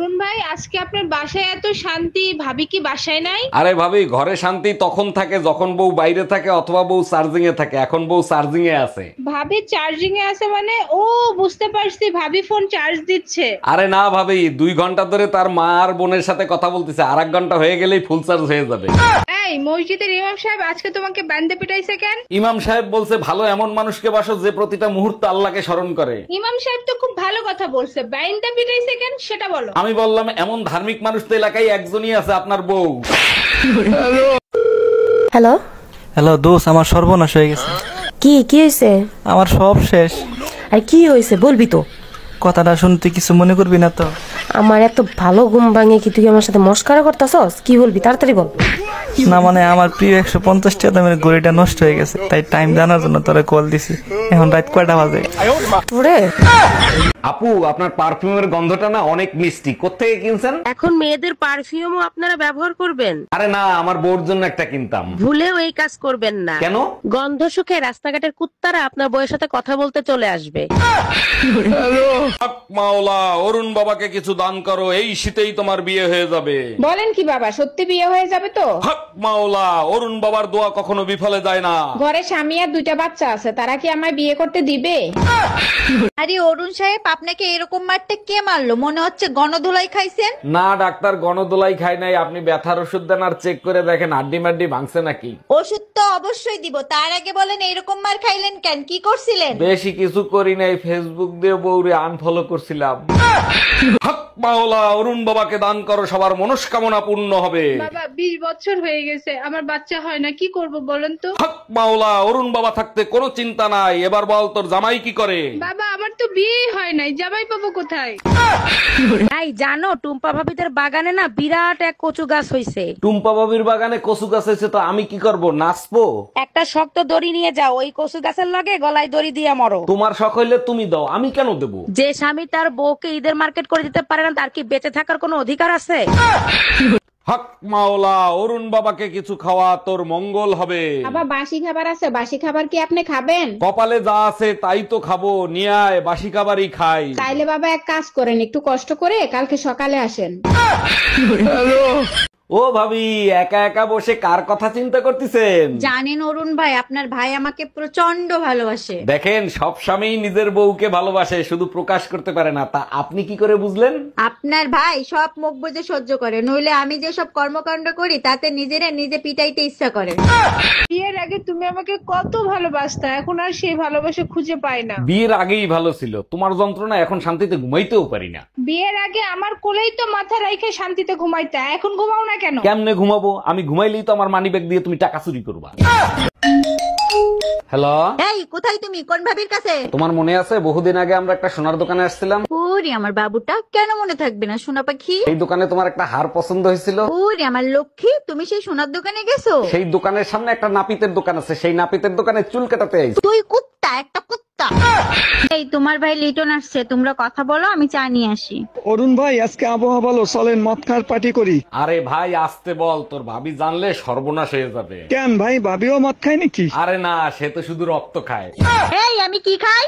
অরুণ ভাই, আজকে আপনার বাসায় এত শান্তি, ভাবি কি বাসায় নাই? আরে ভাবি, ঘরে শান্তি তখন থাকে যখন বউ বাইরে থাকে অথবা বউ চার্জিং এ থাকে। এখন বউ চার্জিং এ আছে। ভাবি চার্জিং এ আছে মানে? ও, বুঝতে পারছি, ভাবি ফোন চার্জ দিচ্ছে। আরে না ভাবি, 2 ঘন্টা ধরে তার মা আর বোনের সাথে কথা বলতেছে, আর 1 ঘন্টা হয়ে গেলেই ফুল চার্জ হয়ে যাবে। এই মসজিদের ইমাম সাহেব আজকে তোমাকে বান্দে পিটাইছে কেন? ইমাম সাহেব বলছে, ভালো এমন মানুষকে বাসো যে প্রতিটা মুহূর্তে আল্লাহকে স্মরণ করে। ইমাম সাহেব তো খুব ভালো কথা বলছে, বাইন্দা পিটাইছে কেন সেটা বলো। আমি বললাম, এমন ধার্মিক মানুষ তো এলাকায় একজনই আছে, আপনার বউ। হ্যালো। হ্যালো দোস্ত, আমার সর্বনাশ হয়ে গেছে। কি হয়েছে? আমার সব শেষ। আর কি হয়েছে বলবি তো? কথাটা শুনতে কিছু মনে করবি না তো? আমার এত ভালো ঘুম ভাঙে কি তুই আমার সাথে মস্কারা করতেছস? কি বলবি তাড়াতাড়ি বল। না মানে আমার প্রিয় 150 টাকা দামের ঘড়িটা নষ্ট হয়ে গেছে, তাই টাইম জানার জন্য তোরে কল দিছি। এখন রাত কয়টা বাজে? ওরে আপু, আপনার পারফিউমের গন্ধটা না অনেক মিষ্টি, কোত্থেকে কিনছেন? এখন মেয়েদের পারফিউমও আপনারা ব্যবহার করবেন? আরে না, আমার বউর জন্য একটা কিনতাম। ভুলেও এই কাজ করবেন না। কেন? গন্ধ শুকে রাস্তাঘাটের কুত্তারা আপনার বউয়ের সাথে কথা বলতে চলে আসবে। হক মাওলা, অরুণ বাবাকে কিছু দান করো, এই শীতেই তোমার বিয়ে হয়ে যাবে। বলেন কি বাবা, সত্যি বিয়ে হয়ে যাবে তো? হক মাওলা, অরুণ বাবার দোয়া কখনো বিফলে যায় না। ঘরে স্বামী আর 2টা বাচ্চা আছে, তারা কি আমায় বিয়ে করতে দিবে? আরে অরুণ সাহেব, আপনাকে এরকম মারতে কে মারলো? মনে হচ্ছে গণধোলাই খাইছেন। না ডাক্তার, গণদোলাই খাই নাই। আপনি ব্যথার ওষুধ দেন আর চেক করে দেখেন হাড্ডি মাড্ডি ভাঙছে নাকি। ওষুধ তো অবশ্যই দিব, তার আগে বলেন এরকম মার খাইলেন কেন? কি করছিলেন? বেশি কিছু করি নাই, ফেসবুক দিয়ে বউরে আনফলো করছিলাম। হক মাওলা, অরুণ বাবাকে দান করো, সবার মনস্কামনা পূর্ণ হবে। বাবা 20 বছর হয়ে গেছে, আমার বাচ্চা হয় না, কি করব বলেন তো? হক মাওলা, অরুণ বাবা থাকতে কোনো চিন্তা নাই। এবার বল, তোর জামাই কি করে? বাবা আমার তো বিয়ে হয় নাই, জামাই পাবো কোথায়? তাই জানো, টুম্পা ভাবিদের বাগানে না বিরাট এক কচু গাছ হইছে। টুম্পা বাবির বাগানে কচু গাছ হয়েছে, তো আমি কি করব, নাচবো? একটা শক্ত দড়ি নিয়ে যাও, ওই কচু গাছের লগে গলায় দড়ি দিয়ে মরো। তোমার শখ হইলে তুমি দাও, আমি কেন দেবো? যে স্বামী তার বউকে ঈদের মার্কেট করে দিতে পারে না, তার কি বেঁচে থাকার কোনো অধিকার আছে? হক মাওলা, অরুণ বাবাকে কিছু খাওয়া, তোর মঙ্গল হবে। বাবা বাসি খাবার আছে, বাসি খাবার কি আপনি খাবেন? কপালে যা আছে তাই তো খাবো, নিয়ে আয়, বাসি খাবারই খাই। তাইলে বাবা এক কাজ করেন, একটু কষ্ট করে কালকে সকালে আসেন। ও ভাবি, একা একা বসে কার কথা চিন্তা করতেছেন? জানেন অরুণ ভাই, আপনার ভাই আমাকে প্রচন্ড ভালোবাসে। দেখেন, সব স্বামী নিজের বউকে ভালোবাসে, শুধু প্রকাশ করতে পারে না। তা আপনি কি করে বুঝলেন? আপনার ভাই সব মুখ বুজে সহ্য করে, নইলে আমি যে সব কর্মকাণ্ড করি তাতে নিজেরা নিজে পিটাইতে ইচ্ছা করে। বিয়ের আগে তুমি আমাকে কত ভালোবাসতা, এখন আর সেই ভালোবাসা খুঁজে পাই না। বিয়ের আগেই ভালো ছিল, তোমার যন্ত্রণা এখন শান্তিতে ঘুমাইতেও পারি না। বিয়ের আগে আমার কোলেই তো মাথা রাইখে শান্তিতে ঘুমাইতা, এখন ঘুমাও না কেন? কেমনে ঘুমাবো? আমি ঘুমাইলেই তো আমার মানিব্যাগ দিয়ে তুমি টাকা চুরি করবা। হ্যালো, এই কোথায় তুমি? কোন ভাবির কাছে? তোমার মনে আছে বহুদিন আগে আমরা একটা সোনার দোকানে আসছিলাম? ওরে আমার বাবুটা, কেন মনে থাকবে না সোনা পাখি? এই দোকানে তোমার একটা হার পছন্দ হয়েছিল। ওরে আমার লক্ষ্মী, তুমি সেই সোনার দোকানে গেছো? সেই দোকানের সামনে একটা নাপিতের দোকান আছে, সেই নাপিতের দোকানে চুল কাটাতে আইছি। তুই কুত্তা, একটা কুত্তা। এই তোমার ভাই লিটন আসছে, তোমরা কথা বলো, আমি চা নিয়ে আসি। অরুণ ভাই, আজকে আবহাওয়া ভালো, চলেন মদ খাওয়ার পার্টি করি। আরে ভাই আসতে বল, তোর ভাবি জানলে সর্বনাশ হয়ে যাবে। কেন ভাই, ভাবিও মদ খায় নাকি? আরে না, সে তো শুধু রক্ত খায়। এই আমি কি খাই?